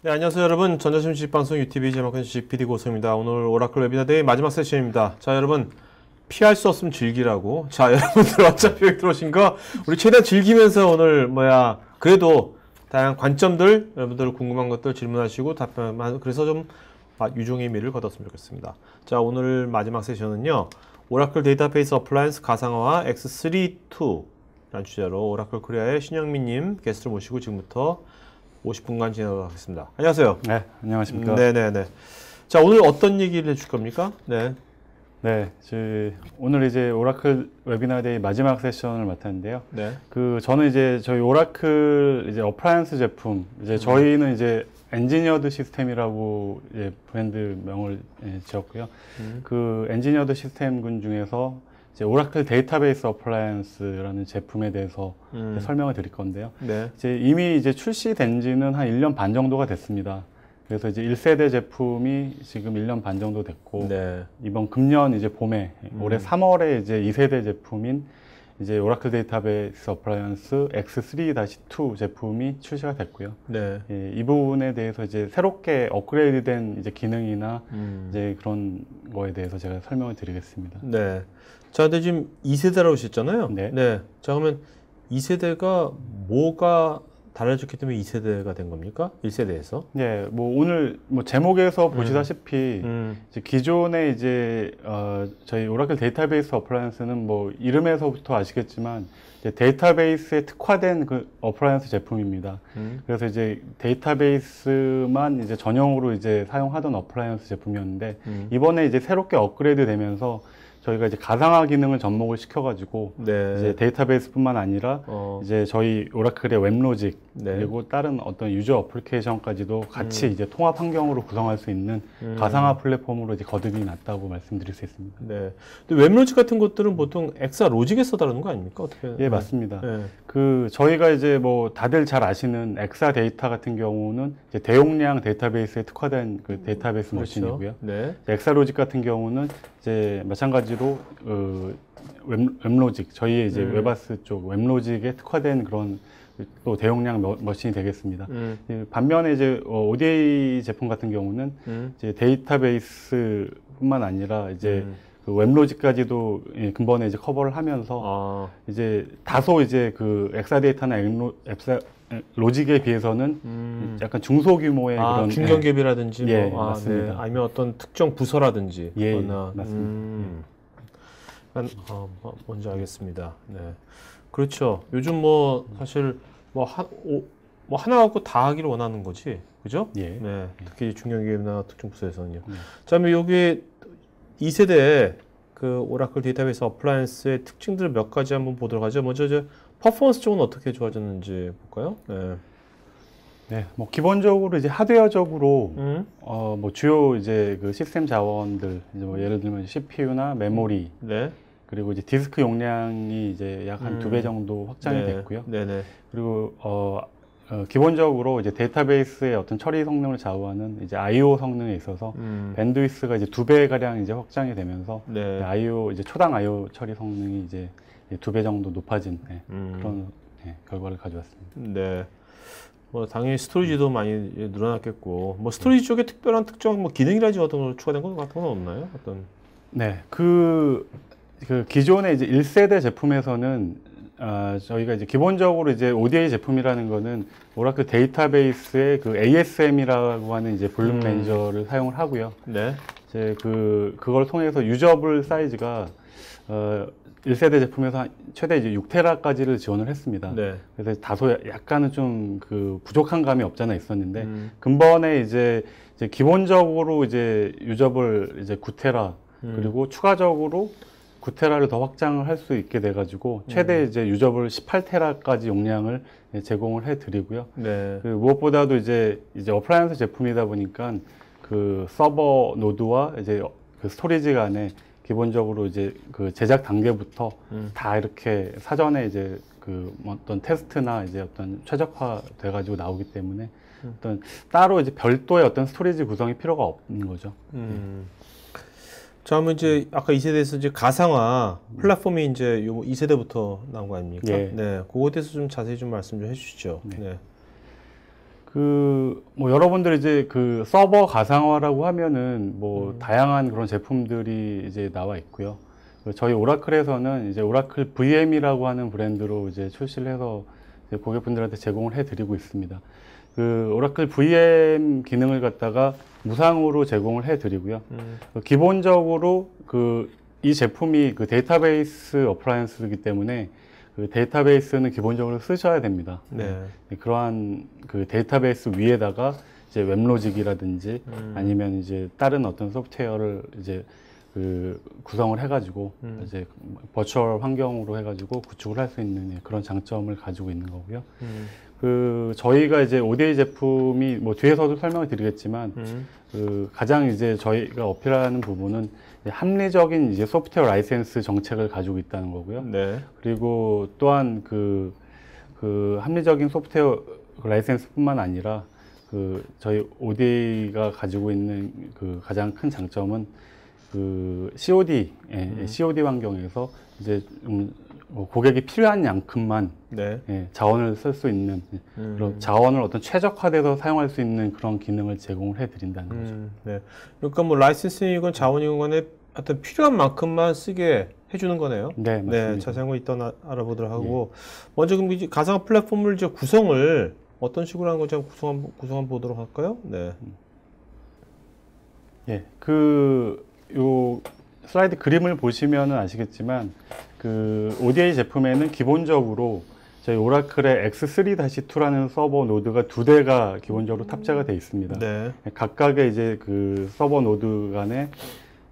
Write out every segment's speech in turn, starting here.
네, 안녕하세요 여러분. 전자시험 주식방송 UTV 제목은 주식 PD 고성입니다. 오늘 오라클 웨비나데이 마지막 세션입니다. 자, 여러분 피할 수 없으면 즐기라고. 자, 여러분들 어차피 여기 들어오신 거 우리 최대한 즐기면서 오늘 그래도 다양한 관점들, 여러분들 궁금한 것들 질문하시고 답변, 그래서 좀 유종의 미를 거뒀으면 좋겠습니다. 자, 오늘 마지막 세션은요, 오라클 데이터베이스 어플라이언스 가상화와 X3-2라는 주제로 오라클 코리아의 신영민님 게스트를 모시고 지금부터 50분간 진행하도록 하겠습니다. 안녕하세요. 네, 안녕하십니까. 네네네. 자, 오늘 어떤 얘기를 해줄 겁니까? 네. 네, 오늘 이제 오라클 웨비나데이 마지막 세션을 맡았는데요. 네. 저는 이제 저희 오라클 이제 어플라이언스 제품, 저희는 이제 엔지니어드 시스템이라고 이제 브랜드명을 지었고요. 그 엔지니어드 시스템군 중에서 이제 오라클 데이터베이스 어플라이언스라는 제품에 대해서 설명을 드릴 건데요. 네. 이미 출시된 지는 한 1년 반 정도가 됐습니다. 그래서 이제 1세대 제품이 지금 1년 반 정도 됐고, 네. 이번 금년 이제 봄에, 올해 3월에 이제 2세대 제품인 이제 오라클 데이터베이스 어플라이언스 X3-2 제품이 출시가 됐고요. 네. 예, 이 부분에 대해서 이제 새롭게 업그레이드된 이제 기능이나 이제 그런 거에 대해서 제가 설명을 드리겠습니다. 네. 자, 근데 지금 2세대라고 하셨잖아요. 네. 네. 자, 그러면 2세대가 뭐가 달라졌기 때문에 2세대가 된 겁니까? 1세대에서? 네, 오늘 제목에서 보시다시피 이제 기존에 저희 오라클 데이터베이스 어플라이언스는 이름에서부터 아시겠지만 이제 데이터베이스에 특화된 그 어플라이언스 제품입니다. 그래서 이제 데이터베이스만 이제 전용으로 이제 사용하던 어플라이언스 제품이었는데 이번에 이제 새롭게 업그레이드 되면서 저희가 이제 가상화 기능을 접목을 시켜가지고 네. 이제 데이터베이스뿐만 아니라 이제 저희 오라클의 웹로직 네. 그리고 다른 어떤 유저 어플리케이션까지도 같이 이제 통합 환경으로 구성할 수 있는 가상화 플랫폼으로 이제 거듭이 났다고 말씀드릴 수 있습니다. 네. 근데 웹로직 같은 것들은 보통 엑사 로직에서 다루는 거 아닙니까? 어떻게? 예, 맞습니다. 네. 저희가 이제 다들 잘 아시는 엑사 데이터 같은 경우는 이제 대용량 데이터베이스에 특화된 그 데이터베이스 그렇죠. 머신이고요. 네. 엑사 로직 같은 경우는 이제 마찬가지로 웹로직, 저희의 이제 웹아스 쪽 웹로직에 특화된 그런 또 대용량 머신이 되겠습니다. 반면에 이제 ODA 제품 같은 경우는 이제 데이터베이스뿐만 아니라 이제 그 웹로직까지도 근본에 이제 커버를 하면서 이제 다소 이제 그 엑사데이터나 로직에 비해서는 약간 중소규모의 그런 중견기업이라든지 맞습니다. 네. 아니면 어떤 특정 부서라든지 맞습니다. 뭔지 알겠습니다. 네. 그렇죠. 요즘 사실 하나 갖고 다 하기를 원하는 거지. 그죠? 예. 네. 특히 중견기업이나 특정 부서에서는요. 자, 그럼 여기 2세대 그 오라클 데이터베이스 어플라이언스의 특징들 몇 가지 한번 보도록 하죠. 먼저 퍼포먼스 쪽은 어떻게 좋아졌는지 볼까요? 네. 네, 기본적으로 이제 하드웨어적으로 주요 이제 그 시스템 자원들 이제 예를 들면 CPU나 메모리, 네. 그리고 이제 디스크 용량이 이제 약 한 2배 정도 확장이 네. 됐고요. 네네. 그리고 기본적으로 이제 데이터베이스의 어떤 처리 성능을 좌우하는 이제 I/O 성능에 있어서 밴드위스가 이제 2배 가량 이제 확장이 되면서 네. I/O 이제 초당 I/O 처리 성능이 이제 2배 정도 높아진 그런 결과를 가져왔습니다. 네. 당연히 스토리지도 많이 늘어났겠고, 스토리지 쪽에 특별한 특정 기능이라든지 어떤 거 추가된 것 같은 건 없나요? 네, 그 기존의 이제 1세대 제품에서는 저희가 이제 기본적으로 이제 ODA 제품이라는 거는 오라클 데이터베이스의 그 ASM이라고 하는 이제 볼륨 매니저를 사용을 하고요. 네. 이제 그걸 통해서 유저블 사이즈가 1세대 제품에서 최대 이제 6테라까지를 지원을 했습니다. 네. 그래서 다소 약간은 좀 부족한 감이 없잖아 있었는데 근본에 이제 기본적으로 이제 유저블 이제 9테라 그리고 추가적으로 9테라를 더 확장을 할 수 있게 돼가지고 최대 이제 유저블 18테라까지 용량을 제공을 해드리고요. 네. 무엇보다도 이제 어플라이언스 제품이다 보니까 그 서버 노드와 이제 그 스토리지 간에 기본적으로 이제 그 제작 단계부터 다 이렇게 사전에 이제 어떤 테스트나 이제 어떤 최적화 돼가지고 나오기 때문에 어떤 따로 이제 별도의 어떤 스토리지 구성이 필요가 없는 거죠. 자, 그러면 이제 아까 2세대에서 이제 가상화 플랫폼이 이제 요 2세대부터 나온 거 아닙니까? 예. 네. 그거에 대해서 좀 자세히 좀 말씀 좀 해주시죠. 네. 네. 뭐 여러분들이 이제 그 서버 가상화라고 하면은 뭐 다양한 그런 제품들이 이제 나와 있고요. 저희 오라클에서는 이제 오라클 VM이라고 하는 브랜드로 이제 출시를 해서 이제 고객분들한테 제공을 해드리고 있습니다. 그 오라클 VM 기능을 갖다가 무상으로 제공을 해드리고요. 기본적으로 이 제품이 그 데이터베이스 어플라이언스이기 때문에 그 데이터베이스는 기본적으로 쓰셔야 됩니다. 네. 그러한 그 데이터베이스 위에다가 이제 웹로직이라든지 아니면 이제 다른 어떤 소프트웨어를 이제 그 구성을 해가지고 이제 버추얼 환경으로 해가지고 구축을 할 수 있는 그런 장점을 가지고 있는 거고요. 저희가 이제 ODA 제품이 뭐 뒤에서도 설명을 드리겠지만 가장 이제 저희가 어필하는 부분은 합리적인 이제 소프트웨어 라이센스 정책을 가지고 있다는 거고요. 네. 그리고 또한 그 합리적인 소프트웨어 라이센스뿐만 아니라 저희 ODA가 가지고 있는 그 가장 큰 장점은 COD 환경에서 이제 고객이 필요한 양큼만 네. 자원을 쓸 수 있는 그런 자원을 어떤 최적화돼서 사용할 수 있는 그런 기능을 제공을 해드린다는 거죠. 네. 그러니까 뭐 라이센스이건 자원이건 간에 하여튼 필요한 만큼만 쓰게 해주는 거네요. 네, 맞습니다. 네, 자세한 거 이따 알아보도록 하고 먼저 그럼 이제 가상화 플랫폼을 이제 구성을 어떤 식으로 하는 건지 구성 한번 보도록 할까요? 네. 요 슬라이드 그림을 보시면은 아시겠지만 ODA 제품에는 기본적으로 저희 오라클의 X3-2라는 서버 노드가 2대가 기본적으로 탑재가 되어 있습니다. 네. 각각의 이제 그 서버 노드 간에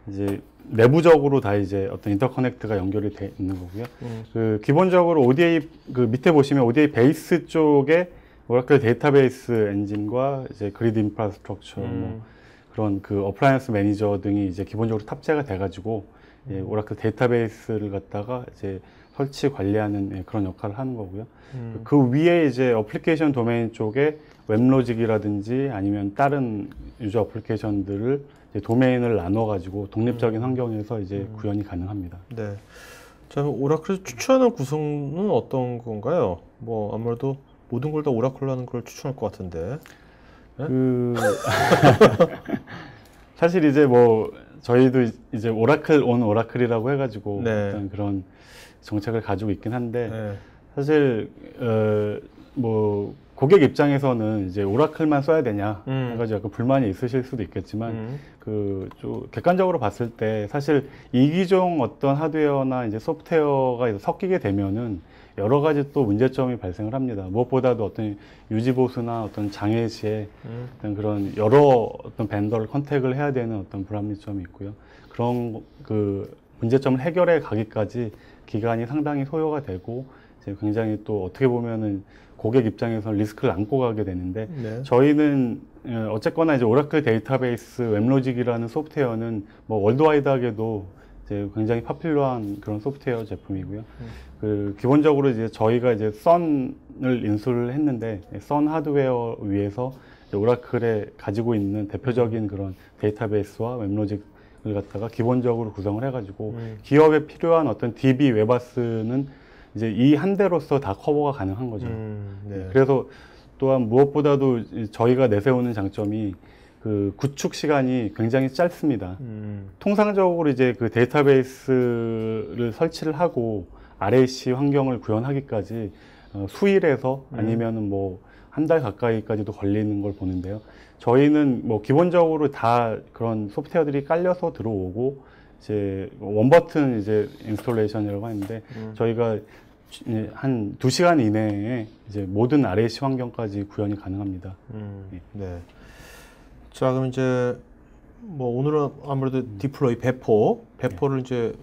이제 내부적으로 다 이제 어떤 인터커넥트가 연결이 돼 있는 거고요. 기본적으로 ODA 밑에 보시면 ODA 베이스 쪽에 오라클 데이터베이스 엔진과 이제 그리드 인프라스트럭처 뭐 그런 어플라이언스 매니저 등이 이제 기본적으로 탑재가 돼가지고 오라클 데이터베이스를 갖다가 이제 설치 관리하는 그런 역할을 하는 거고요. 그 위에 이제 어플리케이션 도메인 쪽에 웹로직이라든지 아니면 다른 유저 어플리케이션들을 이제 도메인을 나눠가지고 독립적인 환경에서 이제 구현이 가능합니다. 네. 자, 오라클에서 추천하는 구성은 어떤 건가요? 뭐 아무래도 모든 걸 다 오라클로 하는 걸 추천할 것 같은데. 네? 사실 이제 뭐 저희도 이제 오라클 온 오라클이라고 해가지고 네. 어떤 그런 정책을 가지고 있긴 한데 네. 사실 뭐 고객 입장에서는 이제 오라클만 써야 되냐 해가지고 약간 불만이 있으실 수도 있겠지만 좀 객관적으로 봤을 때 사실 이기종 어떤 하드웨어나 이제 소프트웨어가 섞이게 되면은 여러 가지 또 문제점이 발생을 합니다. 무엇보다도 어떤 유지 보수나 어떤 장애 시에 어떤 그런 여러 어떤 벤더를 컨택을 해야 되는 어떤 불합리점이 있고요. 그런 문제점을 해결해 가기까지 기간이 상당히 소요가 되고 이제 굉장히 또 어떻게 보면은 고객 입장에서는 리스크를 안고 가게 되는데 네. 저희는 어쨌거나 이제 오라클 데이터베이스 웹로직이라는 소프트웨어는 뭐 월드와이드하게도 이제 굉장히 파퓰러한 그런 소프트웨어 제품이고요. 기본적으로 이제 저희가 이제 선을 인수를 했는데 선 하드웨어 위에서 이제 오라클에 가지고 있는 대표적인 그런 데이터베이스와 웹로직을 갖다가 기본적으로 구성을 해가지고 기업에 필요한 어떤 DB 웹아스는 이제 이 한 대로서 다 커버가 가능한 거죠. 네. 그래서 또한 무엇보다도 저희가 내세우는 장점이 구축 시간이 굉장히 짧습니다. 통상적으로 이제 데이터베이스를 설치를 하고 RAC 환경을 구현하기까지 수일에서 아니면은 뭐 한 달 가까이까지도 걸리는 걸 보는데요. 저희는 뭐 기본적으로 다 그런 소프트웨어들이 깔려서 들어오고 이제 원버튼 이제 인스톨레이션이라고 하는데 저희가 한 2시간 이내에 이제 모든 RAC 환경까지 구현이 가능합니다. 네. 자, 그럼 이제 뭐 오늘은 아무래도 디플로이 배포를 이제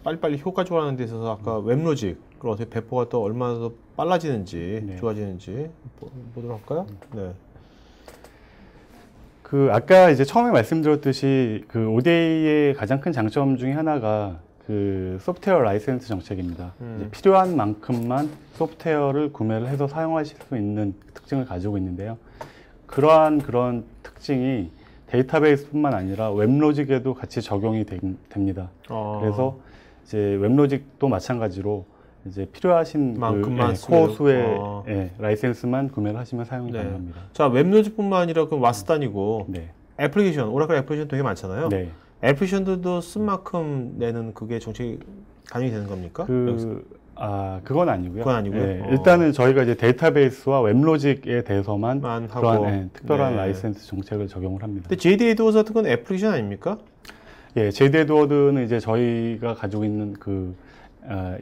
빨리빨리 효과적으로 하는 데 있어서 아까 웹로직을 어떻게 배포가 또 얼마나 더 빨라지는지 좋아지는지 보도록 할까요? 네. 아까 이제 처음에 말씀드렸듯이 ODA의 가장 큰 장점 중에 하나가 소프트웨어 라이센스 정책입니다. 이제 필요한 만큼만 소프트웨어를 구매를 해서 사용하실 수 있는 특징을 가지고 있는데요. 그런 특징이 데이터베이스뿐만 아니라 웹로직에도 같이 적용이 됩니다. 그래서 이제 웹로직도 마찬가지로 이제 필요하신 만큼만 코어수의 라이센스만 구매를 하시면 사용이 네. 가능합니다. 자, 웹노즈뿐만 아니라 그 와스단이고 네. 애플리케이션, 오라클 애플리케이션 되게 많잖아요. 네. 애플리케이션들도 쓴 만큼 내는 그게 정책이 반영이 되는 겁니까? 그건 아니고요. 그건 아니고요. 네, 일단은 저희가 이제 데이터베이스와 웹로직에 대해서만 그런 특별한 라이센스 정책을 적용을 합니다. 근데 JD 에드워즈 같은 건 애플리케이션 아닙니까? 예, JD 에드워드는 이제 저희가 가지고 있는 그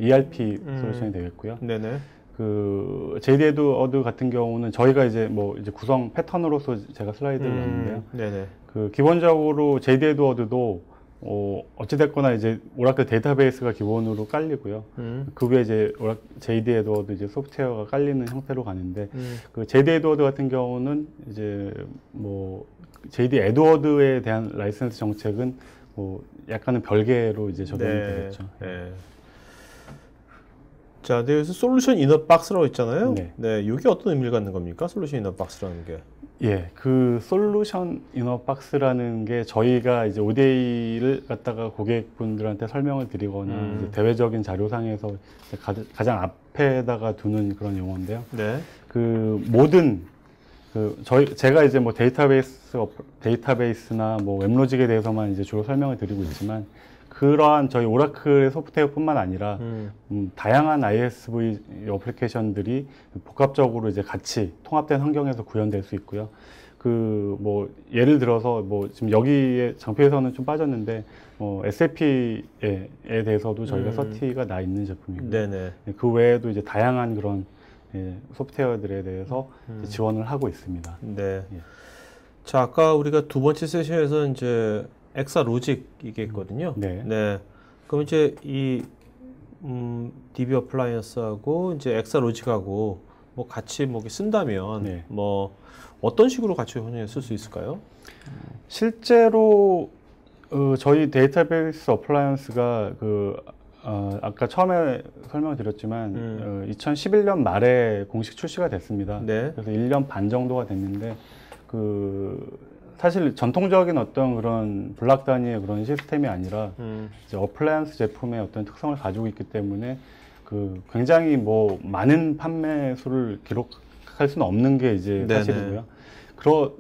ERP 솔루션이 되겠고요. 네네. 그 JD 에드워드 같은 경우는 저희가 이제 뭐 이제 구성 패턴으로서 제가 슬라이드를 넣었는데요. 네네. 그 기본적으로 JD 에드워드도 어찌됐거나 이제 오라클 데이터베이스가 기본으로 깔리고요. 그 위에 이제 JD 에드워드 이제 소프트웨어가 깔리는 형태로 가는데, 그 JD 에드워드 같은 경우는 이제 뭐 JD 에드워드에 대한 라이센스 정책은 뭐 약간은 별개로 이제 적용이 되겠죠. 네. 자, 네, 여기서 솔루션 이너 박스라고 있잖아요. 네. 네, 이게 어떤 의미를 갖는 겁니까? 솔루션 이너 박스라는 게. 예, 그 솔루션 이너 박스라는 게 저희가 이제 ODA를 갖다가 고객분들한테 설명을 드리거나 이제 대외적인 자료상에서 가장 앞에다가 두는 그런 용어인데요. 네. 그 모든 제가 이제 뭐 데이터베이스나 뭐 웹로직에 대해서만 이제 주로 설명을 드리고 있지만, 그러한 저희 오라클의 소프트웨어뿐만 아니라 다양한 ISV 어플리케이션들이 복합적으로 이제 같이 통합된 환경에서 구현될 수 있고요. 그 뭐 예를 들어서 뭐 지금 여기에 장표에서는 좀 빠졌는데 SAP에 대해서도 저희가 서티가 나 있는 제품이고요. 네네. 그 외에도 이제 다양한 그런 소프트웨어들에 대해서 지원을 하고 있습니다. 네. 예. 자, 아까 우리가 두 번째 세션에서 이제 엑사로직 이게 있거든요. 네. 네. 그럼 이제 이 DB 어플라이언스하고 이제 엑사로직하고 뭐 같이 뭐 쓴다면 네. 뭐 어떤 식으로 같이 혼용해 쓸 수 있을까요? 실제로 저희 데이터베이스 어플라이언스가 아까 처음에 설명드렸지만 2011년 말에 공식 출시가 됐습니다. 네. 그래서 1년 반 정도가 됐는데 사실 전통적인 어떤 그런 블락 단위의 그런 시스템이 아니라 이제 어플라이언스 제품의 어떤 특성을 가지고 있기 때문에 굉장히 뭐 많은 판매 수를 기록할 수는 없는 게 이제 네네. 사실이고요.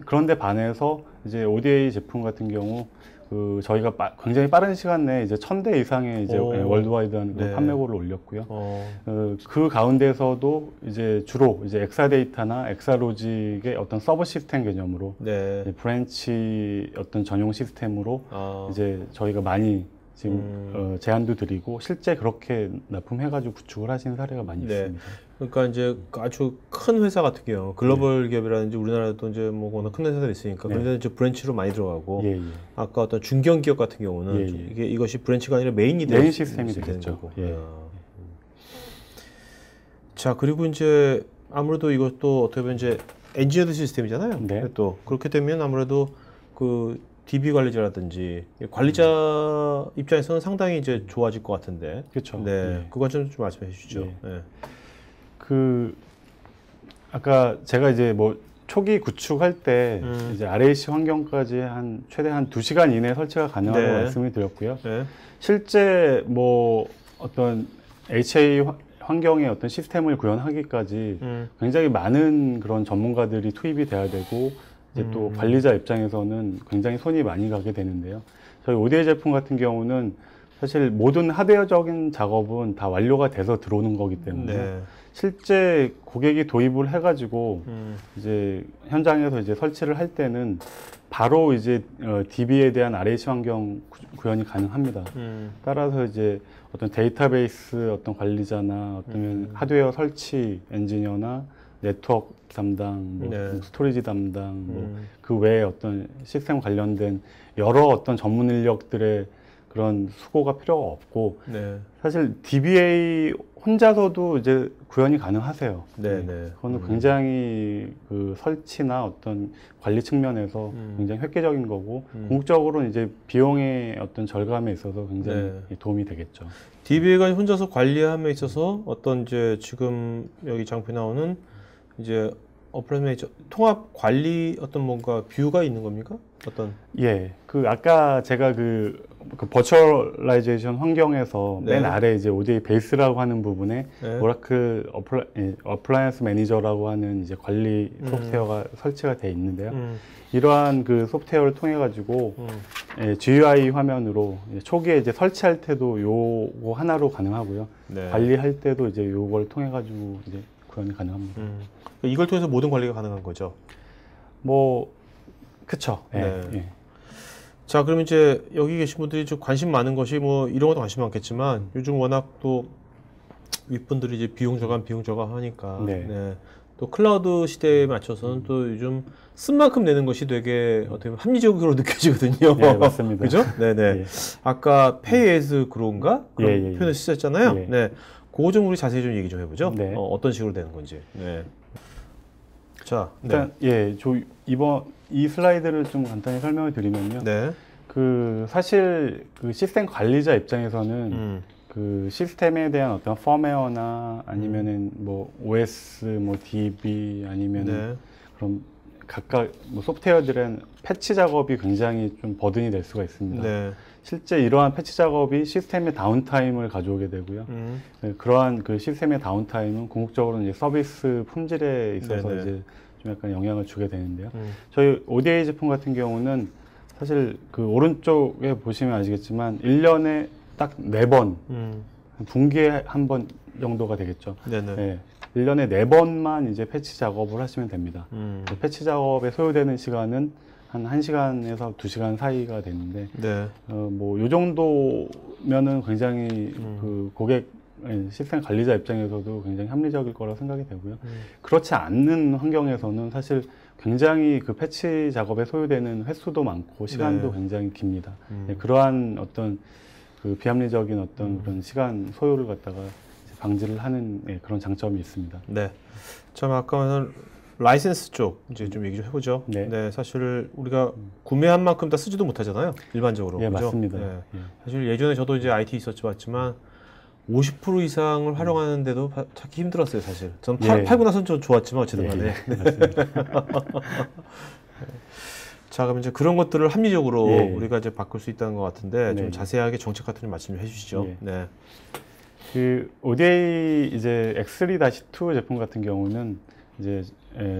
그런데 반해서 이제 ODA 제품 같은 경우 저희가 굉장히 빠른 시간 내에 이제 1000대 이상의 이제 월드와이드한 네. 판매고를 올렸고요. 그 가운데서도 이제 주로 이제 엑사데이터나 엑사로직의 어떤 서브 시스템 개념으로 네. 브랜치 어떤 전용 시스템으로 이제 저희가 많이 지금 제안도 드리고 실제 그렇게 납품해가지고 구축을 하신 사례가 많이 네. 있습니다. 그러니까 이제 아주 큰 회사 같은 경우 글로벌 기업이라든지 우리나라도 이제 뭐 워낙 큰 회사들이 있으니까 그런 데는 이제 브랜치로 많이 들어가고 예, 예. 아까 어떤 중견 기업 같은 경우는 예, 예. 이것이 브랜치가 아니라 메인 시스템이 되는 되겠죠. 거고. 예. 자, 그리고 이제 아무래도 이것도 어떻게 보면 이제 엔지니어드 시스템이잖아요. 네. 또 그렇게 되면 아무래도 그 DB 관리자라든지 관리자 입장에서는 상당히 이제 좋아질 것 같은데. 그렇죠. 네, 예. 그건 좀 말씀해 주시죠. 예. 네. 아까 제가 이제 뭐 초기 구축할 때 이제 RAC 환경까지 최대 한 2시간 이내 설치가 가능하다고 네. 말씀을 드렸고요. 네. 실제 뭐 어떤 HA 환경의 어떤 시스템을 구현하기까지 굉장히 많은 그런 전문가들이 투입이 돼야 되고 이제 또 관리자 입장에서는 굉장히 손이 많이 가게 되는데요. 저희 ODA 제품 같은 경우는 사실 모든 하드웨어적인 작업은 다 완료가 돼서 들어오는 거기 때문에 네. 실제 고객이 도입을 해가지고 이제 현장에서 이제 설치를 할 때는 바로 이제 DB에 대한 RAC 환경 구현이 가능합니다. 따라서 이제 어떤 데이터베이스 어떤 관리자나 어떤 하드웨어 설치 엔지니어나 네트워크 담당, 뭐 네. 스토리지 담당, 뭐 그 외에 어떤 시스템 관련된 여러 어떤 전문 인력들의 그런 수고가 필요가 없고 네. 사실 DBA 혼자서도 이제 구현이 가능하세요. 네, 네. 그거는 굉장히 그 설치나 어떤 관리 측면에서 굉장히 획기적인 거고 궁극적으로는 이제 비용의 어떤 절감에 있어서 굉장히 도움이 되겠죠. DBA가 혼자서 관리함에 있어서 어떤 이제 지금 여기 장표에 나오는 이제 어플라이언스 매니저 통합 관리 어떤 뭔가 뷰가 있는 겁니까? 어떤 예, 그 아까 제가 그 버추얼라이제이션 환경에서 네. 맨 아래 이제 ODA 베이스라고 하는 부분에 네. 오라클 어플라이언스 매니저라고 하는 이제 관리 소프트웨어가 설치가 돼 있는데요. 이러한 그 소프트웨어를 통해 가지고 GUI 화면으로 초기에 이제 설치할 때도 요거 하나로 가능하고요. 네. 관리할 때도 이제 요걸 통해 가지고 이제 구현이 가능합니다. 이걸 통해서 모든 관리가 가능한 거죠. 뭐 그쵸. 예, 네. 예. 자, 그럼 이제 여기 계신 분들이 좀 관심 많은 것이 뭐 이런 것도 관심 많겠지만 요즘 워낙 또 윗분들이 이제 비용 저감 하니까 네. 또 클라우드 시대에 맞춰서는 또 요즘 쓴 만큼 내는 것이 되게 어떻게 보면 합리적으로 느껴지거든요. 예, 맞습니다. 그죠? 네네. 예. 아까 pay as grow인가? 그런 예. 표현을 쓰셨잖아요. 예. 네. 그거 좀 우리 자세히 좀 얘기 좀 해보죠. 네. 어떤 식으로 되는 건지. 네. 자, 일단 예, 이번 이 슬라이드를 좀 간단히 설명을 드리면요. 네. 그 사실 그 시스템 관리자 입장에서는 그 시스템에 대한 어떤 펌웨어나 아니면은 뭐 OS, 뭐 DB 아니면은 네. 그런 각각 뭐 소프트웨어들은 패치 작업이 굉장히 좀 버든이 될 수가 있습니다. 네. 실제 이러한 패치 작업이 시스템의 다운타임을 가져오게 되고요. 네, 그러한 그 시스템의 다운타임은 궁극적으로 이제 서비스 품질에 있어서 네네. 이제 좀 약간 영향을 주게 되는데요. 저희 ODA 제품 같은 경우는 사실 그 오른쪽에 보시면 아시겠지만 1년에 딱 4번, 분기에 한 번 정도가 되겠죠. 네네. 네, 1년에 4번만 이제 패치 작업을 하시면 됩니다. 패치 작업에 소요되는 시간은 한 1시간에서 2시간 사이가 되는데, 네. 뭐, 요 정도면은 굉장히 그 고객, 시스템 관리자 입장에서도 굉장히 합리적일 거라고 생각이 되고요. 그렇지 않는 환경에서는 사실 굉장히 그 패치 작업에 소요되는 횟수도 많고 시간도 네. 굉장히 깁니다. 네, 그러한 어떤 그 비합리적인 어떤 그런 시간 소요를 갖다가 이제 방지를 하는 그런 장점이 있습니다. 네. 자, 아까는 라이센스 쪽 이제 좀 얘기 좀 해보죠. 네. 사실 우리가 구매한 만큼 다 쓰지도 못하잖아요. 일반적으로. 예, 그죠? 맞습니다. 네. 예. 사실 예전에 저도 이제 IT 있었지만 50% 이상을 활용하는데도 찾기 힘들었어요, 사실. 전 예. 팔고 나서는 좀 좋았지만 어쨌든 간에. 맞습니다. 자, 그럼 이제 그런 것들을 합리적으로 예. 우리가 이제 바꿀 수 있다는 것 같은데 좀 네. 자세하게 정책 같은 좀 말씀 좀 해주시죠. 예. 네. 그 ODA 이제 X3-2 제품 같은 경우는 이제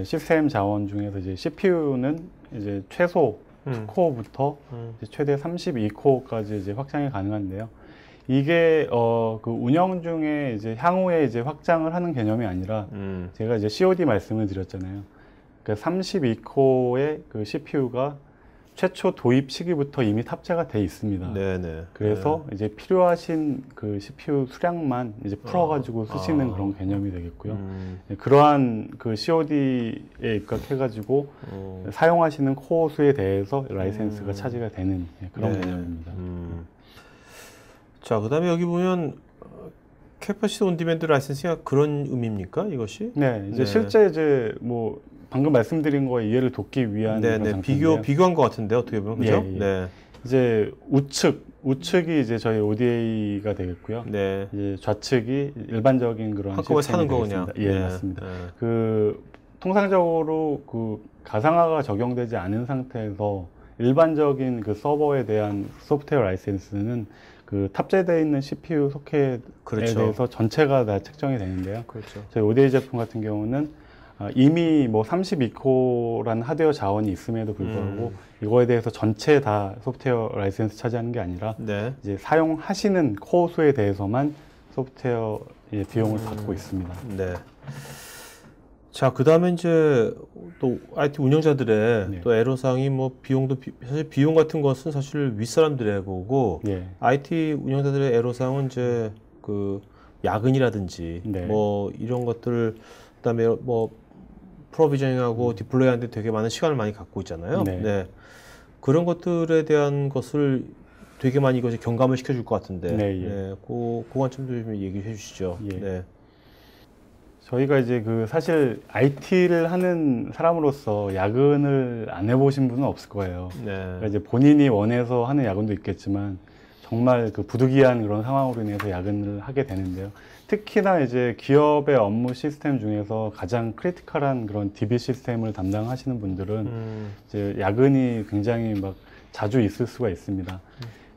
시스템 자원 중에서 이제 CPU는 이제 최소 2코어부터 최대 32코어까지 이제 확장이 가능한데요. 이게 그 운영 중에 이제 향후에 이제 확장을 하는 개념이 아니라 제가 이제 COD 말씀을 드렸잖아요. 그러니까 32코어의 그 CPU가 최초 도입 시기부터 이미 탑재가 돼 있습니다. 네네. 그래서 이제 필요하신 그 CPU 수량만 이제 풀어가지고 쓰시는 그런 개념이 되겠고요. 그러한 그 COD에 입각해가지고 사용하시는 코어 수에 대해서 라이센스가 차지가 되는 그런 개념입니다. 자, 그 다음에 여기 보면 캐퍼시티 온디맨드 라이센스가 그런 의미입니까? 이것이? 네, 이제 실제 이제 뭐 방금 말씀드린 거에 이해를 돕기 위한 비교한 것 같은데 어떻게 보면 그죠? 예. 네. 이제 우측이 이제 저희 ODA가 되겠고요. 네. 이제 좌측이 일반적인 그런 한꺼번에 사는 거 그냥. 예, 맞습니다. 그 통상적으로 그 가상화가 적용되지 않은 상태에서 일반적인 그 서버에 대한 소프트웨어 라이센스는 그 탑재되어 있는 CPU 소켓에 대해서 전체가 다 책정이 되는데요. 그렇죠. 저희 ODA 제품 같은 경우는 이미 뭐 32코어라는 하드웨어 자원이 있음에도 불구하고 이거에 대해서 전체 다 소프트웨어 라이센스 차지하는 게 아니라 이제 사용하시는 코어 수에 대해서만 소프트웨어 비용을 받고 있습니다. 네. 자, 그 다음에 이제 또 IT 운영자들의 또 애로사항이 뭐 비용도 사실 비용 같은 것은 사실 윗사람들의 거고 IT 운영자들의 애로사항은 이제 그 야근이라든지 뭐 이런 것들 그다음에 뭐 프로비저닝하고 디플로이하는데 되게 많은 시간을 많이 갖고 있잖아요. 네. 그런 것들에 대한 것을 되게 많이 이것이 경감을 시켜줄 것 같은데, 그 관점도 좀 얘기해 주시죠. 네. 저희가 이제 그 사실 IT를 하는 사람으로서 야근을 안 해보신 분은 없을 거예요. 그러니까 이제 본인이 원해서 하는 야근도 있겠지만 정말 그 부득이한 그런 상황으로 인해서 야근을 하게 되는데요. 특히나 이제 기업의 업무 시스템 중에서 가장 크리티컬한 그런 DB 시스템을 담당하시는 분들은 이제 야근이 굉장히 막 자주 있을 수가 있습니다.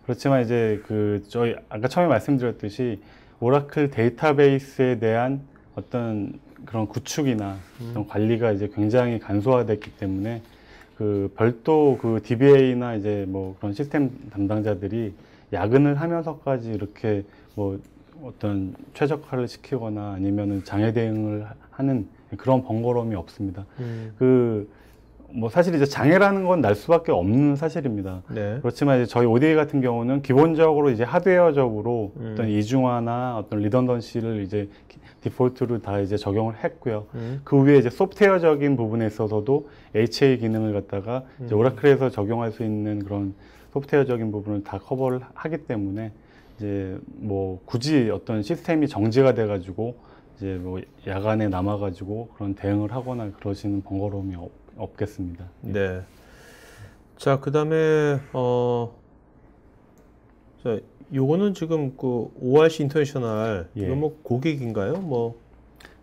그렇지만 이제 저희 아까 처음에 말씀드렸듯이 오라클 데이터베이스에 대한 어떤 그런 구축이나 어떤 관리가 이제 굉장히 간소화됐기 때문에 별도 DBA나 이제 뭐 그런 시스템 담당자들이 야근을 하면서까지 이렇게 뭐 어떤 최적화를 시키거나 아니면은 장애 대응을 하는 그런 번거로움이 없습니다. 뭐 사실 이제 장애라는 건 날 수밖에 없는 사실입니다. 네. 그렇지만 이제 저희 ODA 같은 경우는 기본적으로 이제 하드웨어적으로 어떤 이중화나 어떤 리던던시를 이제 디폴트로 다 이제 적용을 했고요. 그 위에 이제 소프트웨어적인 부분에 있어서도 HA 기능을 갖다가 이제 오라클에서 적용할 수 있는 그런 소프트웨어적인 부분을 다 커버를 하기 때문에 이제 뭐 굳이 어떤 시스템이 정지가 돼가지고 이제 뭐 야간에 남아가지고 그런 대응을 하거나 그러시는 번거로움이 없겠습니다. 네. 자, 그다음에 자, 요거는 지금 ORC 인터내셔널 이거 뭐 고객인가요? 뭐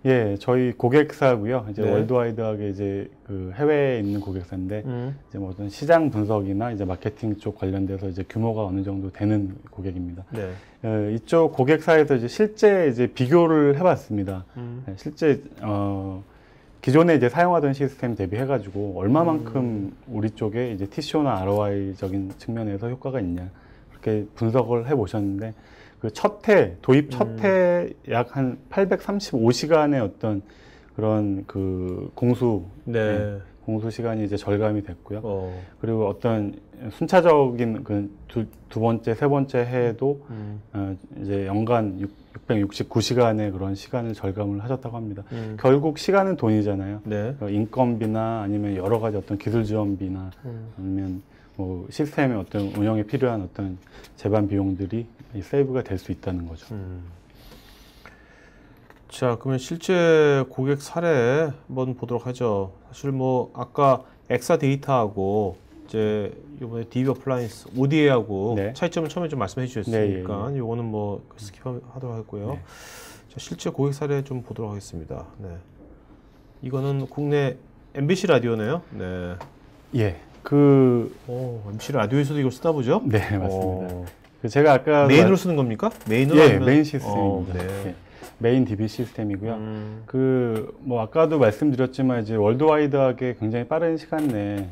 예, 저희 고객사고요. 이제 네. 월드와이드하게 이제 해외에 있는 고객사인데 이제 뭐 어떤 시장 분석이나 이제 마케팅 쪽 관련돼서 이제 규모가 어느 정도 되는 고객입니다. 네. 이쪽 고객사에서 이제 실제 이제 비교를 해봤습니다. 실제 기존에 이제 사용하던 시스템 대비해가지고 얼마만큼 우리 쪽에 이제 TCO나 ROI적인 측면에서 효과가 있냐 그렇게 분석을 해보셨는데 도입 첫 해 약 한 835시간의 어떤 그런 공수 시간이 이제 절감이 됐고요. 그리고 어떤 순차적인 두 번째, 세 번째 해에도 이제 연간 669시간의 그런 시간을 절감을 하셨다고 합니다. 결국 시간은 돈이잖아요. 네. 인건비나 아니면 여러 가지 어떤 기술 지원비나 아니면 뭐 시스템의 어떤 운영에 필요한 어떤 제반 비용들이 세이브가 될 수 있다는 거죠. 자, 그러면 실제 고객 사례 한번 보도록 하죠. 사실 뭐 아까 엑사 데이터하고 이제 이번에 DB 어플라이언스 ODA하고 네. 차이점을 처음에 좀 말씀해 주셨으니까 네, 예. 요거는 뭐 스킵하도록 하고요. 네. 자, 실제 고객 사례 좀 보도록 하겠습니다. 네. 이거는 국내 MBC 라디오네요. 네. 예. MBC 라디오에서도 이걸 쓰나 보죠? 네, 맞습니다. 제가 아까 메인으로 쓰는 겁니까? 메인으로? 예, 아니면... 메인 시스템입니다. 네. 예. 메인 DB 시스템이고요. 뭐 아까도 말씀드렸지만 이제 월드와이드하게 굉장히 빠른 시간 내에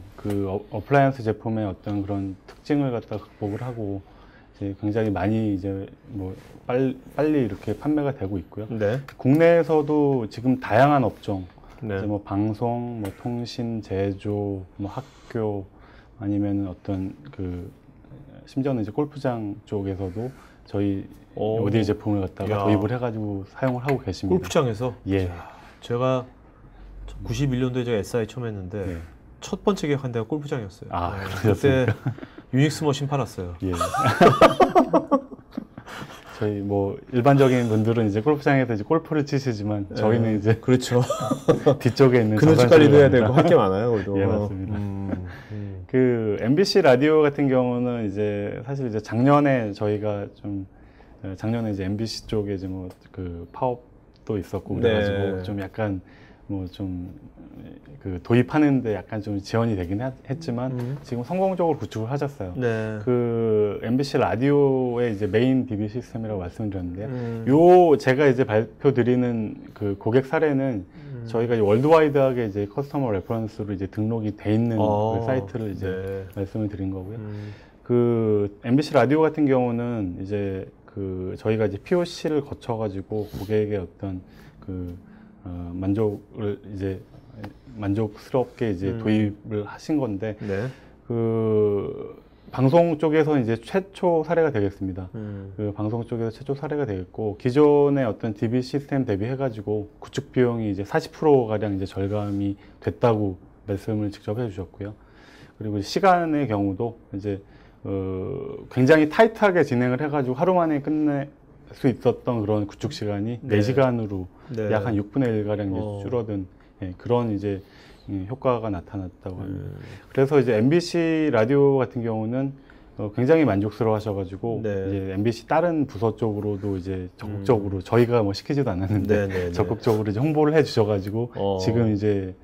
어플라이언스 제품의 어떤 그런 특징을 갖다 극복을 하고 이제 굉장히 많이 이제 뭐 빨리 이렇게 판매가 되고 있고요. 네. 국내에서도 지금 다양한 업종, 네. 이제 뭐 방송, 뭐 통신, 제조, 뭐 학교 아니면 어떤 심지어는 이제 골프장 쪽에서도 저희 ODA 제품을 갖다가 도입을 해가지고 사용을 하고 계십니다. 골프장에서? 예. 자, 제가 91년도에 제가 SI 처음 했는데 네. 첫 번째 계약한 데가 골프장이었어요. 아, 그때 유닉스 머신 팔았어요. 예. 저희 뭐 일반적인 분들은 이제 골프장에서 이제 골프를 치시지만 저희는 이제 그렇죠. 뒤쪽에 있는 그늘집 관리도 해야 되고 할 게 많아요, 그래도. 예, 맞습니다. MBC 라디오 같은 경우는 이제 사실 이제 작년에 저희가 작년에 이제 MBC 쪽에 이제 뭐 파업도 있었고 그래가지고 네. 좀 약간 뭐 도입하는데 약간 좀 지연이 되긴 했지만 지금 성공적으로 구축을 하셨어요. 네. MBC 라디오의 이제 메인 DB 시스템이라고 말씀드렸는데요. 제가 이제 발표 드리는 고객 사례는 저희가 이제 월드와이드하게 이제 커스터머 레퍼런스로 이제 등록이 돼 있는 사이트를 이제 말씀을 드린 거고요. MBC 라디오 같은 경우는 이제 저희가 이제 POC를 거쳐가지고 고객의 어떤 만족스럽게 이제 도입을 하신 건데, 네. 방송 쪽에서 이제 최초 사례가 되겠습니다. 방송 쪽에서 최초 사례가 되겠고, 기존의 어떤 DB 시스템 대비해가지고 구축 비용이 이제 40%가량 이제 절감이 됐다고 말씀을 직접 해주셨고요. 그리고 시간의 경우도 이제 굉장히 타이트하게 진행을 해가지고 하루 만에 끝낼 수 있었던 그런 구축 시간이 4시간으로 약 한 6분의 1가량 이제 줄어든 그런 이제 효과가 나타났다고 합니다. 그래서 이제 MBC 라디오 같은 경우는 굉장히 만족스러워하셔가지고 네. 이제 MBC 다른 부서 쪽으로도 이제 적극적으로 저희가 뭐 시키지도 않았는데 네네네. 적극적으로 이제 홍보를 해주셔가지고 지금 이제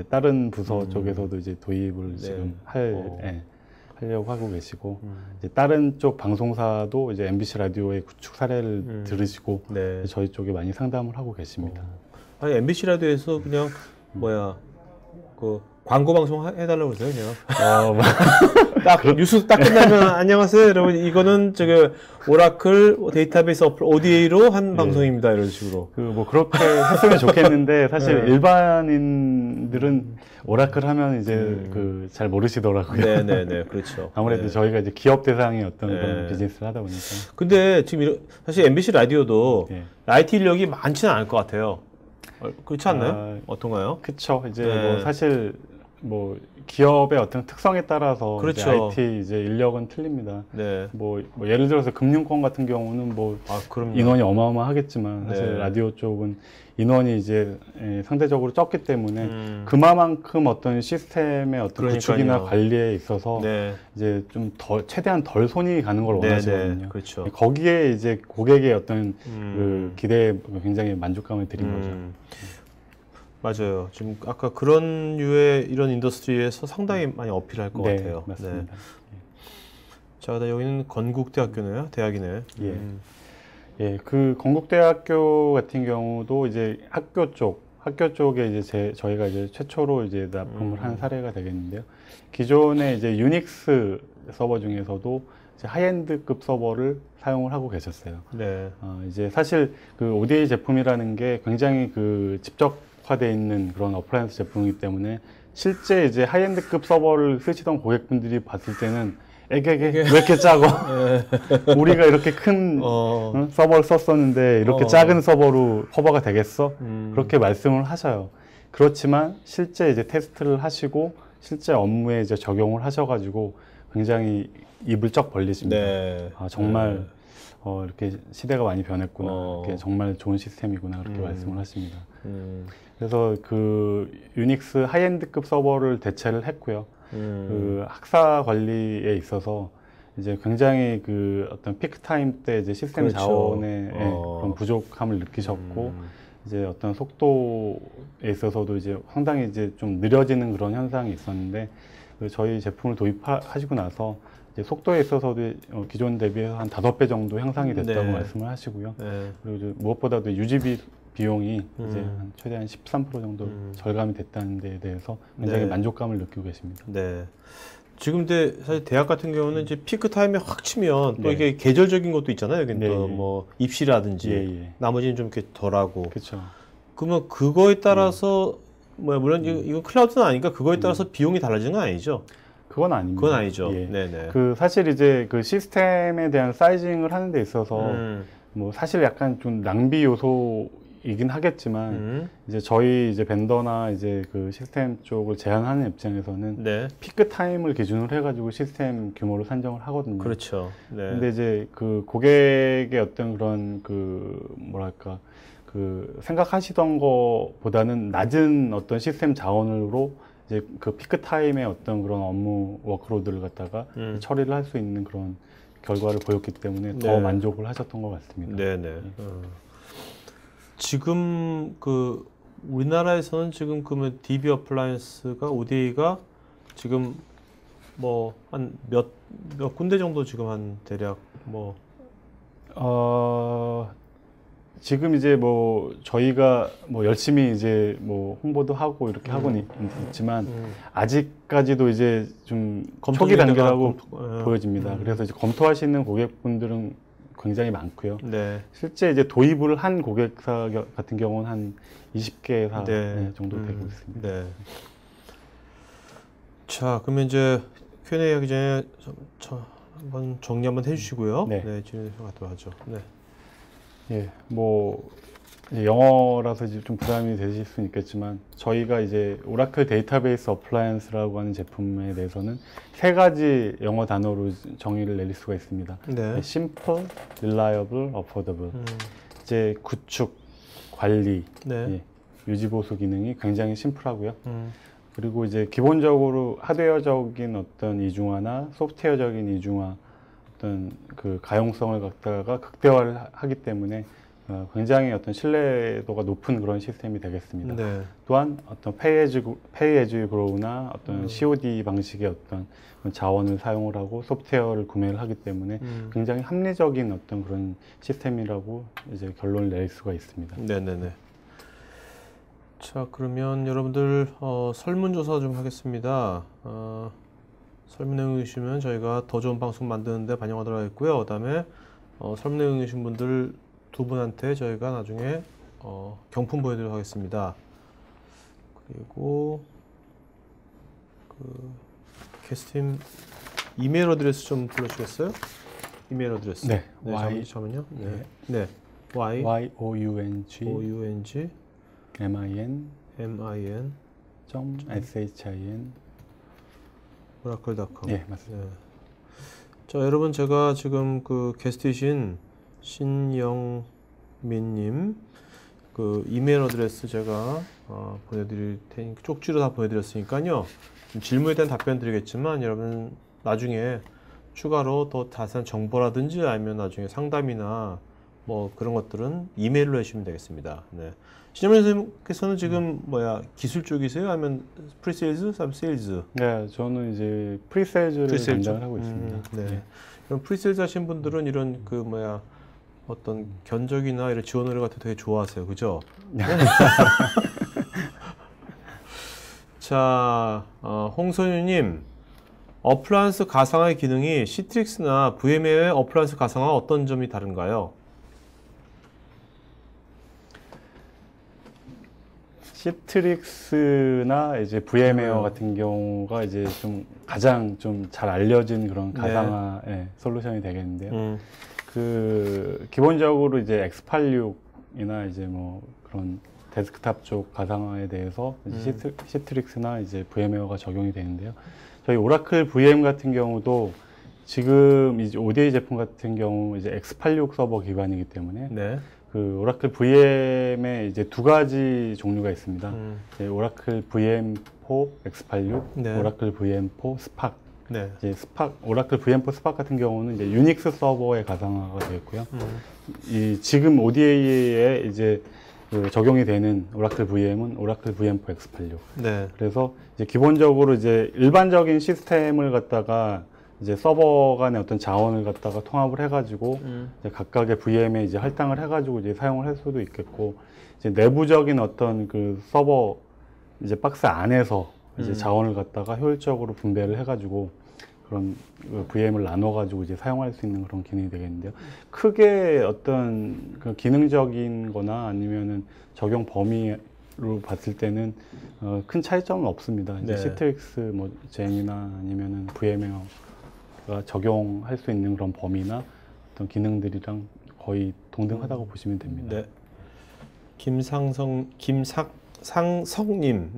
다른 부서 쪽에서도 이제 도입을 네. 지금 하려고 하고 계시고 이제 다른 쪽 방송사도 이제 MBC 라디오의 구축 사례를 들으시고 네. 저희 쪽에 많이 상담을 하고 계십니다. 아니 MBC 라디오에서 그냥 그 광고 방송 해달라고 그러세요 그냥. 딱 뉴스 딱 끝나면 안녕하세요 여러분 이거는 저기 오라클 데이터베이스 ODA로 한 방송입니다 이런 식으로. 뭐 그렇게 했으면 좋겠는데 사실 네. 일반인들은 오라클 하면 이제 그 잘 모르시더라고요. 네네네 그렇죠. 아무래도 네. 저희가 이제 기업 대상의 어떤 네. 그런 비즈니스를 하다 보니까. 근데 지금 사실 MBC 라디오도 네. IT 인력이 많지는 않을 것 같아요. 그렇지 않나요? 아, 어떤가요? 그쵸. 이제 네. 뭐 사실 뭐 기업의 어떤 특성에 따라서 그렇죠. 이제 IT 이제 인력은 틀립니다. 네. 뭐 예를 들어서 금융권 같은 경우는 뭐 그럼요. 인원이 어마어마하겠지만 사실 네. 라디오 쪽은 인원이 이제 상대적으로 적기 때문에 그만큼 어떤 시스템의 어떤 구축이나 관리에 있어서 네. 이제 좀 최대한 덜 손이 가는 걸 원하시거든요. 그렇죠. 거기에 이제 고객의 어떤 그 기대에 굉장히 만족감을 드린 거죠. 맞아요. 지금 아까 그런 류의 이런 인더스트리에서 상당히 많이 어필할 것 같아요. 맞습니다. 네. 자, 그다음 여기는 건국대학교네요. 대학이네. 예, 그 건국대학교 같은 경우도 이제 학교 쪽에 이제 저희가 이제 최초로 이제 납품을 한 사례가 되겠는데요. 기존에 이제 유닉스 서버 중에서도 이제 하이엔드급 서버를 사용을 하고 계셨어요. 네. 이제 사실 그 ODA 제품이라는 게 굉장히 그 집적화되어 있는 그런 어플라이언스 제품이기 때문에 실제 이제 하이엔드급 서버를 쓰시던 고객분들이 봤을 때는 왜 이렇게 작어? 우리가 이렇게 큰 서버를 썼었는데 이렇게 작은 서버로 커버가 되겠어? 그렇게 말씀을 하셔요. 그렇지만 실제 이제 테스트를 하시고 실제 업무에 이제 적용을 하셔가지고 굉장히 입을 쩍 벌리십니다. 네. 정말 이렇게 시대가 많이 변했구나. 이렇게 정말 좋은 시스템이구나. 그렇게 말씀을 하십니다. 그래서 그 유닉스 하이엔드급 서버를 대체를 했고요. 그 학사 관리에 있어서 이제 굉장히 그 어떤 피크 타임 때 이제 시스템 그렇죠. 자원의 그런 부족함을 느끼셨고 이제 어떤 속도에 있어서도 이제 상당히 이제 좀 느려지는 그런 현상이 있었는데 저희 제품을 도입하시고 나서 이제 속도에 있어서도 기존 대비해서 한 5배 정도 향상이 됐다고 네. 말씀을 하시고요. 네. 그리고 이제 무엇보다도 유지비 비용이 이제 최대한 13% 정도 절감이 됐다는 데에 대해서 굉장히 네. 만족감을 느끼고 계십니다. 네. 지금 근데 사실 대학 같은 경우는 이제 피크 타임에 확 치면 또 네. 이게 계절적인 것도 있잖아요. 여기 네, 또 예. 뭐 입시라든지 예. 나머지는 좀 이렇게 덜하고. 그렇죠. 그러면 그거에 따라서 물론 이건 클라우드는 아니니까 그거에 따라서 비용이 달라지는 건 아니죠. 그건 아닙니다. 그건 아니죠. 예. 네네. 그 사실 이제 그 시스템에 대한 사이징을 하는 데 있어서 뭐 사실 약간 좀 낭비 요소이긴 하겠지만 이제 저희 이제 벤더나 이제 그 시스템 쪽을 제안하는 입장에서는 네. 피크 타임을 기준으로 해가지고 시스템 규모를 산정을 하거든요. 그렇죠. 네. 근데 이제 그 고객의 어떤 그런 그 뭐랄까 그 생각하시던 것보다는 낮은 어떤 시스템 자원으로 이제 그 피크 타임의 어떤 그런 업무 워크로드를 갖다가 처리를 할 수 있는 그런 결과를 보였기 때문에 더 네. 만족을 하셨던 것 같습니다. 네네. 지금 그 우리나라에서는 지금 그러면 DB 어플라이언스가 ODA가 지금 뭐 한 몇 군데 정도 지금 한 대략 뭐 지금 이제 뭐 저희가 뭐 열심히 이제 뭐 홍보도 하고 이렇게 하고 있지만 아직까지도 이제 좀 초기 단계라고 보여집니다. 그래서 이제 검토하시는 고객분들은 굉장히 많고요. 네. 실제 이제 도입을 한 고객사 같은 경우는 한 20개사 네. 정도 되고 있습니다. 네. 자, 그러면 이제 Q&A 하기 전에 한번 정리 한번 해주시고요. 네. 네, 진행하도록 하죠. 네. 예, 뭐 이제 영어라서 이제 좀 부담이 되실 수는 있겠지만 저희가 이제 오라클 데이터베이스 어플라이언스라고 하는 제품에 대해서는 3가지 영어 단어로 정의를 내릴 수가 있습니다. 네. Simple, Reliable, Affordable. 이제 구축, 관리, 네. 유지 보수 기능이 굉장히 심플하고요. 그리고 이제 기본적으로 하드웨어적인 어떤 이중화나 소프트웨어적인 이중화 어떤 그 가용성을 갖다가 극대화를 하기 때문에 굉장히 어떤 신뢰도가 높은 그런 시스템이 되겠습니다. 네. 또한 어떤 페이 에즈 그로우나 어떤 COD 방식의 어떤 자원을 사용을 하고 소프트웨어를 구매를 하기 때문에 굉장히 합리적인 어떤 그런 시스템이라고 이제 결론을 낼 수가 있습니다. 네네네. 자, 그러면 여러분들 설문조사 좀 하겠습니다. 설문 내용이시면 저희가 더 좋은 방송 만드는데 반영하도록 하겠고요. 그 다음에 설문 내용이신 분들 두 분한테 저희가 나중에 경품 보여드리도록 하겠습니다. 그리고 그 게스트팀 이메일 어드레스 좀 불러주시겠어요? 이메일 어드레스. 네. 잠깐만요. 네. 네. young min .shin 오라클.com. 예, 맞습니다. 네. 자, 여러분 제가 지금 그 게스트이신 신영민님 그 이메일 어드레스 제가 보내드릴 테니까 쪽지로 다 보내드렸으니까요. 질문에 대한 답변 드리겠지만 여러분 나중에 추가로 더 자세한 정보라든지 아니면 나중에 상담이나 뭐 그런 것들은 이메일로 해주시면 되겠습니다. 네. 신영민 선생님께서는 지금 기술 쪽이세요? 아니면 프리세일즈, 세일즈? 네, 저는 이제 프리세일즈를 담당을 하고 있습니다. 네. 네. 그럼 프리세일즈 하신 분들은 이런 그 어떤 견적이나 이런 지원 의뢰 같은 거 되게 좋아하세요, 그죠? 자, 홍선유님, 어플라이언스 가상화의 기능이 시트릭스나 VM웨어의 어플라이언스 가상화와 어떤 점이 다른가요? 시트릭스나 이제 VM웨어 같은 경우가 이제 좀 가장 좀 잘 알려진 그런 가상화 솔루션이 되겠는데요. 그 기본적으로 이제 X86이나 이제 뭐 그런 데스크탑 쪽 가상화에 대해서 이제 시트릭스나 이제 VM웨어가 적용이 되는데요. 저희 오라클 VM 같은 경우도 지금 이제 ODA 제품 같은 경우 이제 X86 서버 기반이기 때문에 네. 그 오라클 VM에 이제 두 가지 종류가 있습니다. 이제 오라클 VM4 X86, 네. 오라클 VM4 스팍. 네. 이제 오라클 VM4 스팍 같은 경우는 이제 유닉스 서버의 가상화가 되겠고요. 이 지금 ODA에 이제 그 적용이 되는 오라클 VM은 오라클 VM4 X86. 네. 그래서 이제 기본적으로 이제 일반적인 시스템을 갖다가 이제 서버 간의 어떤 자원을 갖다가 통합을 해가지고 이제 각각의 VM에 이제 할당을 해가지고 이제 사용을 할 수도 있겠고, 이제 내부적인 어떤 그 서버 이제 박스 안에서 이제 자원을 갖다가 효율적으로 분배를 해가지고 그런 그 VM을 나눠가지고 이제 사용할 수 있는 그런 기능이 되겠는데요. 크게 어떤 그 기능적인 거나 아니면은 적용 범위로 봤을 때는 큰 차이점은 없습니다. 이제 네. 시트릭스 뭐 젠이나 아니면은 VM웨어 적용할 수 있는 그런 범위나 어떤 기능들이랑 거의 동등하다고 보시면 됩니다. 네. 김상성님,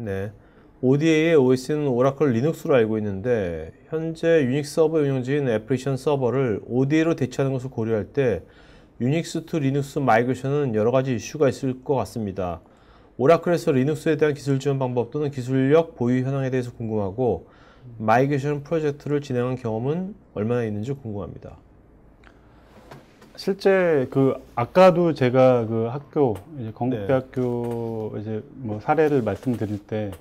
네. ODA의 OS는 오라클 리눅스로 알고 있는데 현재 유닉스 서버 운영지인 애플리케이션 서버를 ODA로 대체하는 것을 고려할 때 유닉스 투 리눅스 마이그레이션은 여러 가지 이슈가 있을 것 같습니다. 오라클에서 리눅스에 대한 기술 지원 방법 또는 기술력 보유 현황에 대해서 궁금하고 마이그레이션 프로젝트를 진행한 경험은 얼마나 있는지 궁금합니다. 실제 그 아까도 제가 그 학교 이제 건국대학교 이제 뭐 사례를 말씀드릴 때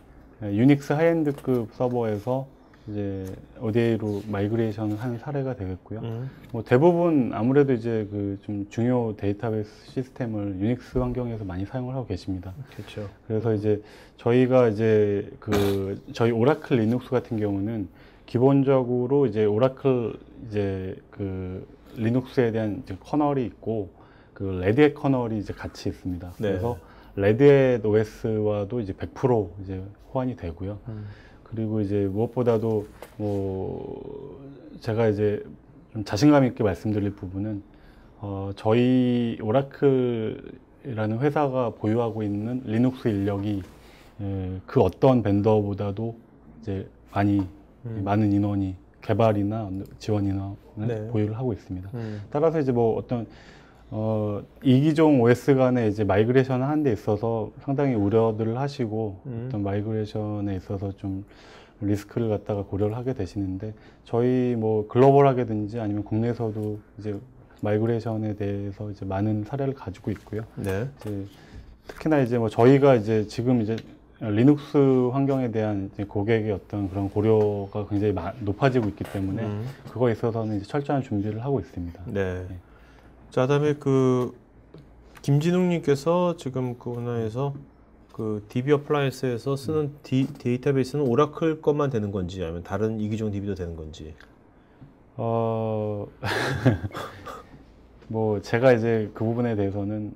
유닉스 하이엔드급 서버에서 이제 ODA로 마이그레이션을 한 사례가 되겠고요. 뭐 대부분 아무래도 이제 그 좀 중요 데이터베이스 시스템을 유닉스 환경에서 많이 사용을 하고 계십니다. 그렇죠. 그래서 이제 저희가 이제 그 저희 오라클 리눅스 같은 경우는 기본적으로 이제 오라클 이제 그 리눅스에 대한 이제 커널이 있고 그 레드햇 커널이 이제 같이 있습니다. 네. 그래서 레드햇 OS와도 이제 100% 이제 호환이 되고요. 그리고 이제 무엇보다도 뭐 제가 이제 좀 자신감 있게 말씀드릴 부분은 저희 오라클이라는 회사가 보유하고 있는 리눅스 인력이 그 어떤 벤더보다도 이제 많은 인원이 개발이나 지원 인원을 보유를 하고 있습니다. 따라서 이제 뭐 어떤 이기종 OS 간에 이제 마이그레이션 하는 데 있어서 상당히 우려들을 하시고 어떤 마이그레이션에 있어서 좀 리스크를 갖다가 고려를 하게 되시는데 저희 뭐 글로벌하게든지 아니면 국내에서도 이제 마이그레이션에 대해서 이제 많은 사례를 가지고 있고요. 네. 이제 특히나 이제 뭐 저희가 이제 지금 이제 리눅스 환경에 대한 이제 고객의 어떤 그런 고려가 굉장히 높아지고 있기 때문에 그거에 있어서는 이제 철저한 준비를 하고 있습니다. 네. 자, 그다음에 그 김진웅님께서 지금 그 분야에서 그 DB 어플라이언스에서 쓰는 데이터베이스는 오라클 것만 되는 건지 아니면 다른 이기종 DB도 되는 건지. 뭐 제가 이제 그 부분에 대해서는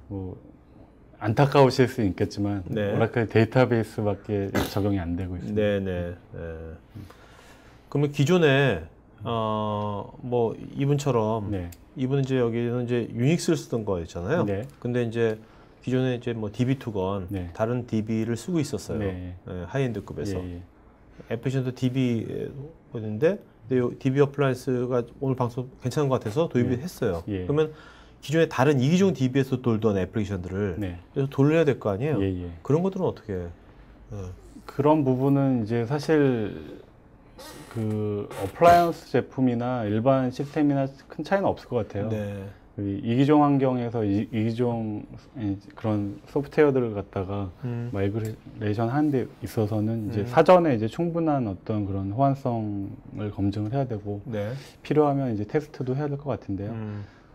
뭐 안타까우실 수 있겠지만 네. 오라클 데이터베이스밖에 적용이 안 되고 있습니다. 네네. 네. 그러면 기존에 뭐 이분처럼 네. 이분은 이제 여기는 이제 유닉스를 쓰던 거였잖아요. 네. 근데 이제 기존에 이제 뭐 DB2건 네. 다른 DB를 쓰고 있었어요. 네. 네, 하이엔드급에서. 예. 애플리케이션도 DB였는데 DB 어플라이언스가 오늘 방송 괜찮은 것 같아서 도입을 네. 했어요. 예. 그러면 기존에 다른 이기종 DB에서 돌던 애플리케이션들을 네. 그래서 돌려야 될 거 아니에요? 예. 그런 것들은 어떻게? 그런 부분은 이제 사실 그 어플라이언스 제품이나 일반 시스템이나 큰 차이는 없을 것 같아요. 네. 이기종 환경에서 이기종 그런 소프트웨어들을 갖다가 마이그레이션 하는 데 있어서는 이제 사전에 이제 충분한 어떤 그런 호환성을 검증을 해야 되고 네. 필요하면 이제 테스트도 해야 될 것 같은데요.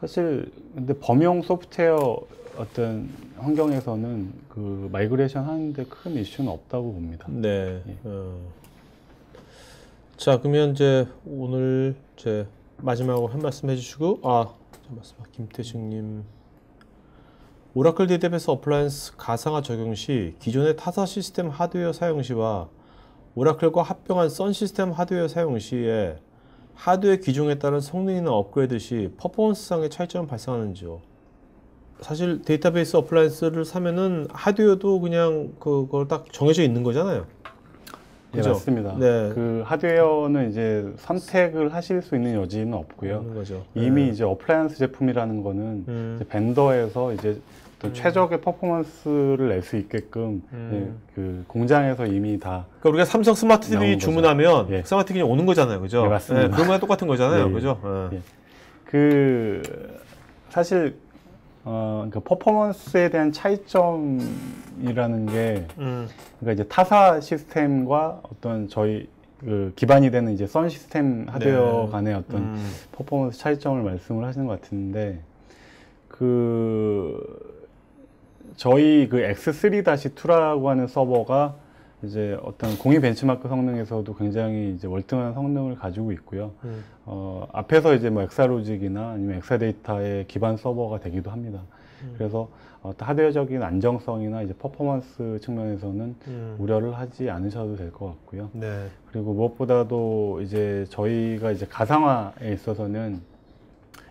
사실 근데 범용 소프트웨어 어떤 환경에서는 그 마이그레이션 하는데 큰 이슈는 없다고 봅니다. 네. 예. 자, 그러면 이제 오늘 제 마지막으로 한 말씀 해주시고, 김태식님. 오라클 데이터베이스 어플라이언스 가상화 적용 시 기존의 타사 시스템 하드웨어 사용 시와 오라클과 합병한 선 시스템 하드웨어 사용 시에 하드웨어 기종에 따른 성능이나 업그레이드 시 퍼포먼스상의 차이점은 발생하는지요? 사실 데이터베이스 어플라이언스를 사면은 하드웨어도 그냥 그걸 딱 정해져 있는 거잖아요. 네, 그죠? 맞습니다. 네. 그 하드웨어는 이제 선택을 하실 수 있는 여지는 없고요. 없는 거죠. 이미 이제 어플라이언스 제품이라는 거는 이제 벤더에서 이제 어떤 최적의 퍼포먼스를 낼 수 있게끔 그 공장에서 이미 다 그러니까 우리가 삼성 스마트 TV 나오는 주문하면 예. 스마트 TV 오는 거잖아요, 그죠? 네, 맞습니다. 그런 거랑 똑같은 거잖아요, 예, 예. 그죠? 예. 그 사실 그러니까 퍼포먼스에 대한 차이점이라는 게 그러니까 이제 타사 시스템과 어떤 저희 그 기반이 되는 이제 선 시스템 하드웨어 네. 간의 어떤 퍼포먼스 차이점을 말씀을 하시는 것 같은데 그 저희 그 X3-2라고 하는 서버가 이제 어떤 공유 벤치마크 성능에서도 굉장히 이제 월등한 성능을 가지고 있고요. 앞에서 이제 뭐 엑사로직이나 아니면 엑사데이터의 기반 서버가 되기도 합니다. 그래서 하드웨어적인 안정성이나 이제 퍼포먼스 측면에서는 우려를 하지 않으셔도 될 것 같고요. 네. 그리고 무엇보다도 이제 저희가 이제 가상화에 있어서는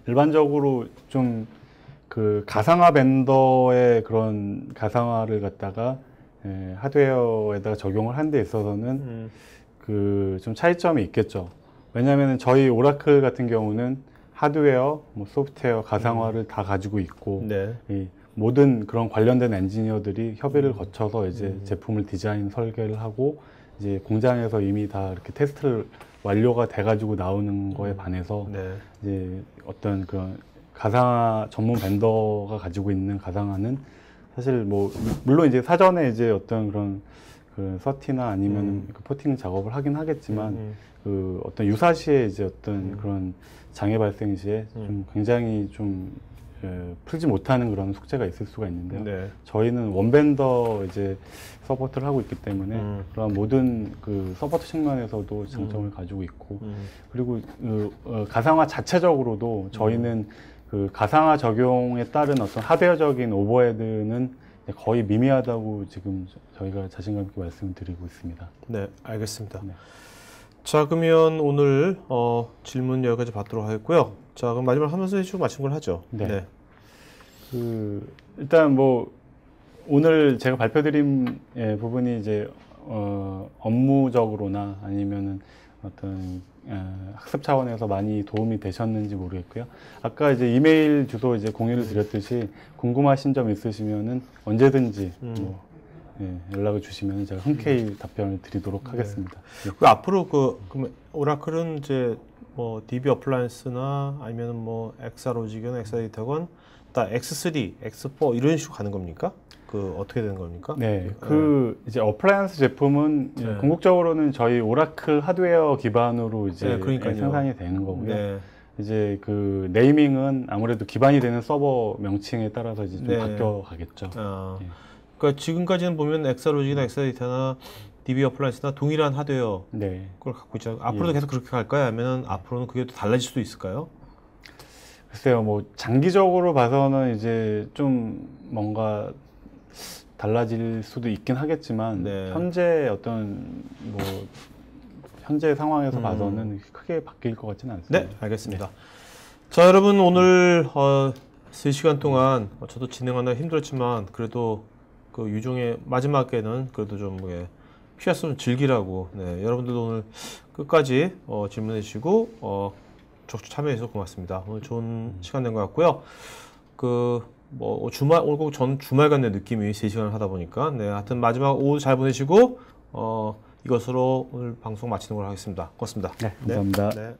일반적으로 좀 그 가상화 벤더의 그런 가상화를 갖다가 하드웨어에다가 적용을 하는 데 있어서는 그 좀 차이점이 있겠죠. 왜냐하면 저희 오라클 같은 경우는 하드웨어, 뭐 소프트웨어, 가상화를 다 가지고 있고 네. 이 모든 그런 관련된 엔지니어들이 협의를 거쳐서 이제 제품을 디자인 설계를 하고 이제 공장에서 이미 다 이렇게 테스트를 완료가 돼가지고 나오는 거에 반해서 네. 이제 어떤 그런 가상화 전문 벤더가 가지고 있는 가상화는 사실 뭐 물론 이제 사전에 이제 어떤 그런 그 서티나 아니면 그 포팅 작업을 하긴 하겠지만 그 어떤 유사시에 이제 어떤 그런 장애 발생 시에 좀 굉장히 좀 풀지 못하는 그런 숙제가 있을 수가 있는데요. 네. 저희는 저희는 원벤더 이제 서포트를 하고 있기 때문에 그런 모든 그 서포트 측면에서도 장점을 가지고 있고 그리고 가상화 자체적으로도 저희는 그 가상화 적용에 따른 어떤 하드웨어적인 오버헤드는 거의 미미하다고 지금 저희가 자신감 있게 말씀을 드리고 있습니다. 네, 알겠습니다. 네. 자, 그러면 오늘 질문 여기까지 받도록 하겠고요. 자, 그럼 마지막 하면서 해주고 마친 걸 하죠. 네. 네. 그 일단 뭐 오늘 제가 발표드린 부분이 이제 업무적으로나 아니면은 어떤 학습 차원에서 많이 도움이 되셨는지 모르겠고요. 아까 이제 이메일 주소 이제 공유를 드렸듯이 궁금하신 점 있으시면은 언제든지 뭐 연락을 주시면 제가 흔쾌히 답변을 드리도록 하겠습니다. 그 앞으로 그럼 오라클은 이제 뭐 DB 어플라이언스나 아니면 뭐 엑사로직이나 엑사데이터건 다 X3, X4 이런 식으로 가는 겁니까? 어떻게 되는 겁니까? 네, 이제 어플라이언스 제품은 네. 궁극적으로는 저희 오라클 하드웨어 기반으로 이제 네, 그러니까요. 생산이 되는 거고요. 네. 이제 그 네이밍은 아무래도 기반이 되는 서버 명칭에 따라서 이제 좀 네. 바뀌어 가겠죠. 아, 예. 그러니까 지금까지는 보면 엑사로직이나 엑사데이터나 DB 어플라이언스나 동일한 하드웨어 네. 걸 갖고 있잖아요. 앞으로도 계속 그렇게 갈까요? 아니면 앞으로는 그게 또 달라질 수도 있을까요? 글쎄요, 뭐 장기적으로 봐서는 이제 좀 뭔가 달라질 수도 있긴 하겠지만 네. 현재 어떤 뭐 현재 상황에서 봐서는 크게 바뀔 것 같지는 않습니다. 네, 알겠습니다. 자, 여러분 오늘 3시간 동안 저도 진행하느라 힘들었지만 그래도 그 유종의 마지막에는 그래도 좀 피할 수 없는 즐기라고 여러분들도 오늘 끝까지 질문해 주시고 적극 참여해 주셔서 고맙습니다. 오늘 좋은 시간 된 것 같고요. 뭐 주말 오늘 꼭 전 주말 같은 느낌이 3시간을 하다 보니까 하여튼 마지막 오후 잘 보내시고 이것으로 오늘 방송 마치는 걸로 하겠습니다. 고맙습니다. 네, 감사합니다. 네.